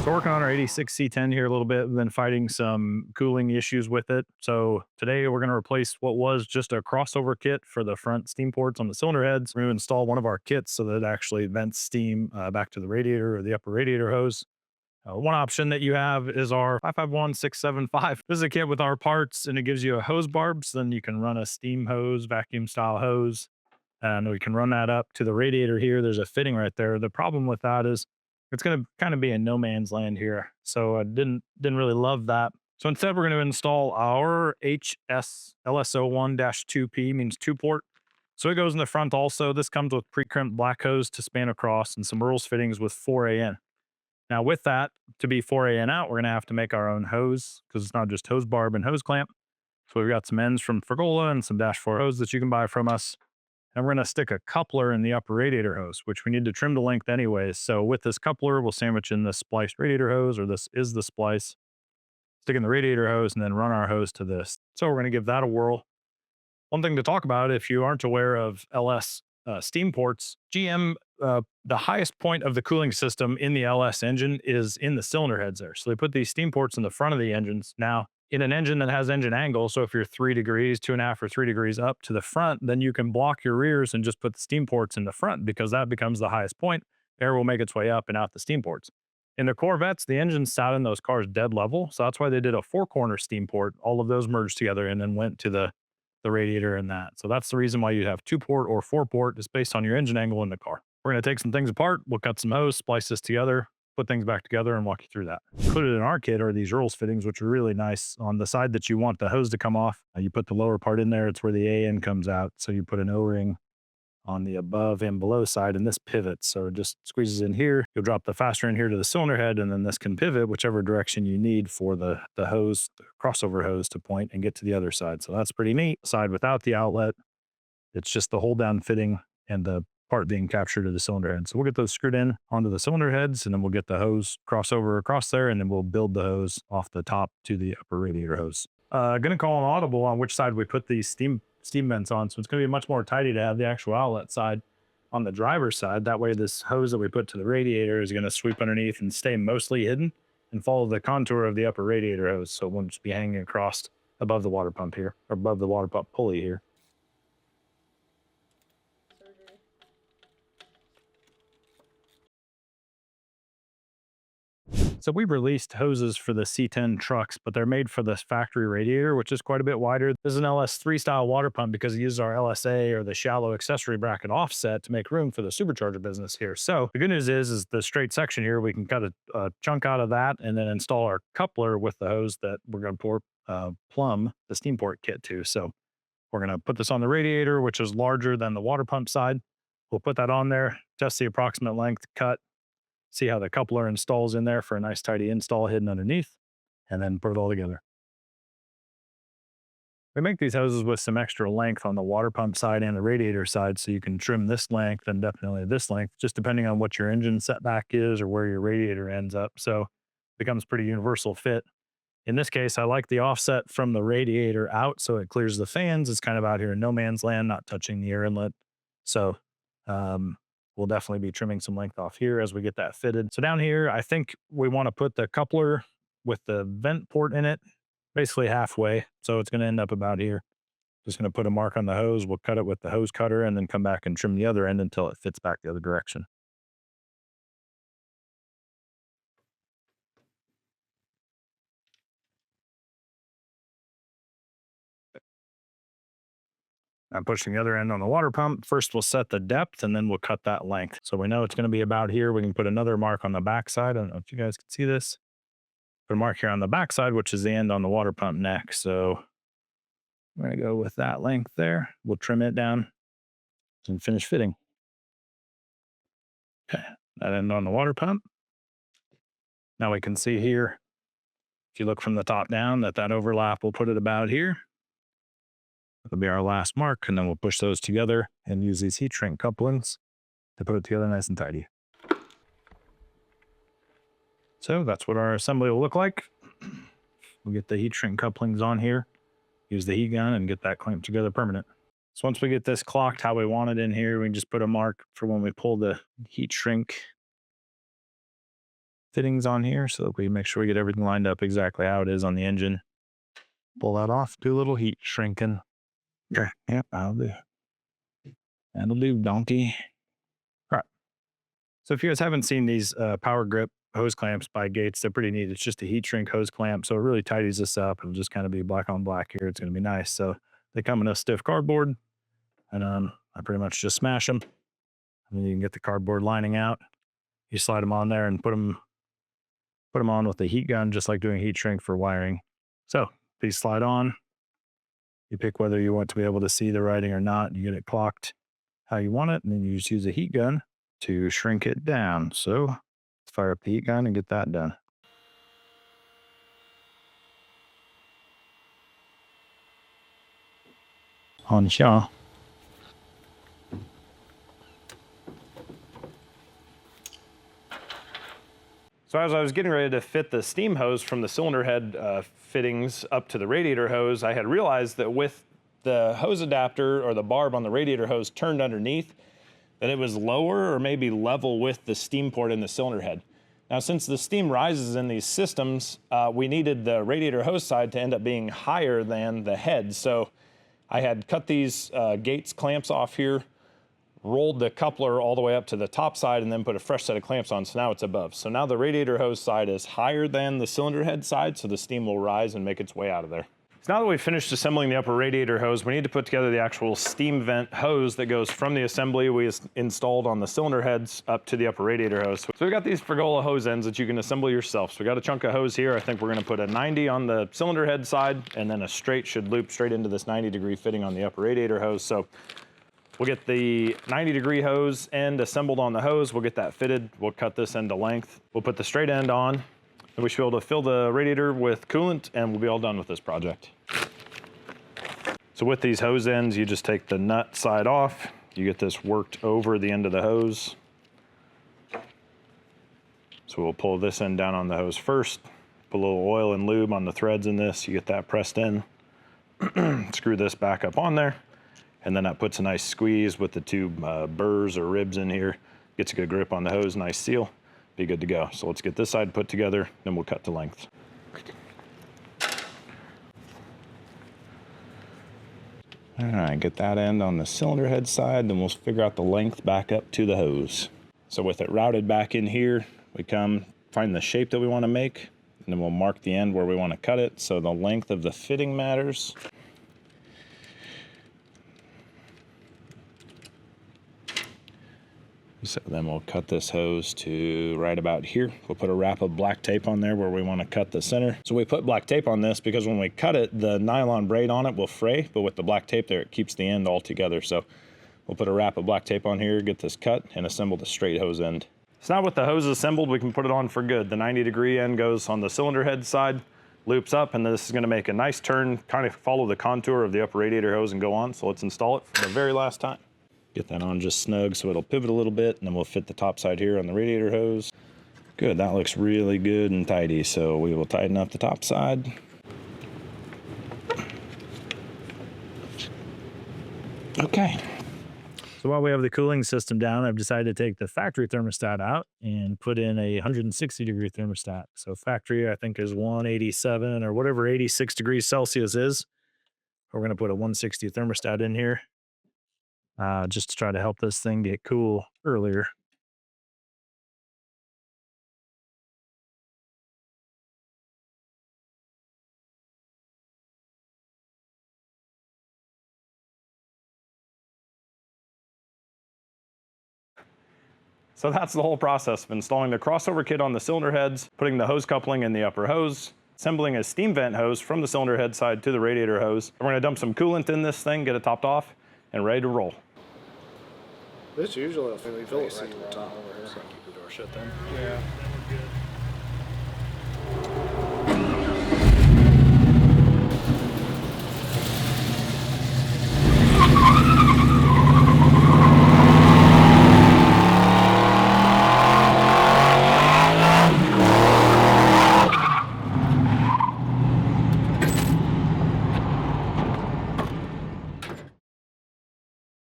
So working on our 86 C10 here a little bit, and then fighting some cooling issues with it. So today we're going to replace what was just a crossover kit for the front steam ports on the cylinder heads. We're going to install one of our kits so that it actually vents steam back to the radiator or the upper radiator hose. One option that you have is our 551675. This is a kit with our parts, and it gives you a hose barb. So then you can run a steam hose, vacuum style hose, and we can run that up to the radiator here. There's a fitting right there. The problem with that is it's going to kind of be in no man's land here. So I didn't really love that. So instead, we're going to install our HS LSO1-2P, means two port. So it goes in the front also. This comes with pre-crimped black hose to span across and some Earl's fittings with 4AN. Now with that, to be 4AN out, we're going to have to make our own hose because it's not just hose barb and hose clamp. So we've got some ends from Fergola and some Dash 4 hose that you can buy from us. And we're going to stick a coupler in the upper radiator hose, which we need to trim to length anyways. So with this coupler, we'll sandwich in the spliced radiator hose, or this is the splice, stick in the radiator hose, and then run our hose to this. So we're going to give that a whirl. One thing to talk about, if you aren't aware of LS steam ports, GM, the highest point of the cooling system in the LS engine is in the cylinder heads there. So they put these steam ports in the front of the engines. Now, in an engine that has engine angle, so if you're 3 degrees, 2.5 or 3 degrees up to the front, then you can block your rears and just put the steam ports in the front because that becomes the highest point. Air will make its way up and out the steam ports. In the Corvettes, the engines sat in those cars dead level. So that's why they did a 4-corner steam port. All of those merged together and then went to the radiator and that. So that's the reason why you have 2-port or 4-port, is based on your engine angle in the car. We're going to take some things apart. We'll cut some hose, splice this together, put things back together, and walk you through that. Included in our kit are these Earl's fittings, which are really nice. On the side that you want the hose to come off, you put the lower part in there. It's where the AN comes out. So you put an O-ring on the above and below side, and this pivots. So it just squeezes in here. You'll drop the fastener in here to the cylinder head, and then this can pivot whichever direction you need for the hose, the crossover hose, to point and get to the other side. So that's pretty neat. Side without the outlet, it's just the hold down fitting and the part being captured to the cylinder head. So we'll get those screwed in onto the cylinder heads, and then we'll get the hose crossover across there, and then we'll build the hose off the top to the upper radiator hose. Gonna call an audible on which side we put these steam vents on. So it's gonna be much more tidy to have the actual outlet side on the driver's side. That way this hose that we put to the radiator is gonna sweep underneath and stay mostly hidden and follow the contour of the upper radiator hose. So it won't just be hanging across above the water pump here, or above the water pump pulley here. So we released hoses for the C10 trucks, but they're made for this factory radiator, which is quite a bit wider. This is an LS3 style water pump because it uses our LSA, or the shallow accessory bracket offset, to make room for the supercharger business here. So the good news is the straight section here, we can cut a chunk out of that and then install our coupler with the hose that we're going to plumb the steam port kit to. So we're going to put this on the radiator, which is larger than the water pump side. We'll put that on there, test the approximate length, cut, see how the coupler installs in there for a nice tidy install hidden underneath, and then put it all together. We make these hoses with some extra length on the water pump side and the radiator side, so you can trim this length and definitely this length, just depending on what your engine setback is or where your radiator ends up. So it becomes pretty universal fit. In this case, I like the offset from the radiator out, so it clears the fans. It's kind of out here in no man's land, not touching the air inlet. So we'll definitely be trimming some length off here as we get that fitted. So down here, I think we want to put the coupler with the vent port in it basically halfway. So it's going to end up about here. Just going to put a mark on the hose. We'll cut it with the hose cutter and then come back and trim the other end until it fits back the other direction. I'm pushing the other end on the water pump. First, we'll set the depth and then we'll cut that length. So we know it's going to be about here. We can put another mark on the backside. I don't know if you guys can see this. Put a mark here on the backside, which is the end on the water pump neck. So I'm going to go with that length there. We'll trim it down and finish fitting. Okay, that end on the water pump. Now we can see here, if you look from the top down, that overlap, we'll put it about here. That'll be our last mark, and then we'll push those together and use these heat shrink couplings to put it together nice and tidy. So that's what our assembly will look like. We'll get the heat shrink couplings on here, use the heat gun, and get that clamped together permanent. So once we get this clocked how we want it in here, we can just put a mark for when we pull the heat shrink fittings on here so that we make sure we get everything lined up exactly how it is on the engine. Pull that off, do a little heat shrinking. Okay, yep, that'll do. That'll do, donkey. All right. So if you guys haven't seen these power grip hose clamps by Gates, they're pretty neat. It's just a heat shrink hose clamp, so it really tidies this up. It'll just kind of be black on black here. It's going to be nice. So they come in a stiff cardboard, and I pretty much just smash them. And then you can get the cardboard lining out. You slide them on there and put them on with the heat gun, just like doing heat shrink for wiring. So these slide on. You pick whether you want to be able to see the writing or not. You get it clocked how you want it, and then you just use a heat gun to shrink it down. So let's fire up the heat gun and get that done. On here. So as I was getting ready to fit the steam hose from the cylinder head fittings up to the radiator hose, I had realized that with the hose adapter or the barb on the radiator hose turned underneath, that it was lower or maybe level with the steam port in the cylinder head. Now, since the steam rises in these systems, we needed the radiator hose side to end up being higher than the head. So I had cut these Gates clamps off here, rolled the coupler all the way up to the top side, and then put a fresh set of clamps on, so now it's above. So now the radiator hose side is higher than the cylinder head side, so the steam will rise and make its way out of there. So now that we've finished assembling the upper radiator hose, we need to put together the actual steam vent hose that goes from the assembly we installed on the cylinder heads up to the upper radiator hose. So we've got these pergola hose ends that you can assemble yourself. So we got a chunk of hose here. I think we're gonna put a 90 on the cylinder head side, and then a straight should loop straight into this 90-degree fitting on the upper radiator hose. So we'll get the 90-degree hose end assembled on the hose. We'll get that fitted. We'll cut this end to length. We'll put the straight end on, and we should be able to fill the radiator with coolant, and we'll be all done with this project. So with these hose ends, you just take the nut side off. You get this worked over the end of the hose. So we'll pull this end down on the hose first. Put a little oil and lube on the threads in this. You get that pressed in. Screw this back up on there. And then that puts a nice squeeze with the two burrs or ribs in here. Gets a good grip on the hose, nice seal. Be good to go. So let's get this side put together, then we'll cut to length. All right, get that end on the cylinder head side, then we'll figure out the length back up to the hose. So with it routed back in here, we come find the shape that we want to make, and then we'll mark the end where we want to cut it. So the length of the fitting matters. So then we'll cut this hose to right about here. We'll put a wrap of black tape on there where we want to cut the center. So we put black tape on this because when we cut it, the nylon braid on it will fray, but with the black tape there, it keeps the end all together. So we'll put a wrap of black tape on here, get this cut, and assemble the straight hose end. So now with the hose assembled, we can put it on for good. The 90-degree end goes on the cylinder head side, loops up, and this is going to make a nice turn, kind of follow the contour of the upper radiator hose and go on. So let's install it for the very last time. Get that on just snug so it'll pivot a little bit, and then we'll fit the top side here on the radiator hose. Good, that looks really good and tidy, so we will tighten up the top side. Okay. So while we have the cooling system down, I've decided to take the factory thermostat out and put in a 160-degree thermostat. So factory, I think, is 187 or whatever 86 degrees Celsius is. We're going to put a 160 thermostat in here. Just to try to help this thing get cool earlier. So that's the whole process of installing the crossover kit on the cylinder heads, putting the hose coupling in the upper hose, assembling a steam vent hose from the cylinder head side to the radiator hose. We're going to dump some coolant in this thing, get it topped off, and ready to roll. This usually, I think we fill it right to the top. So keep the door shut then. Yeah.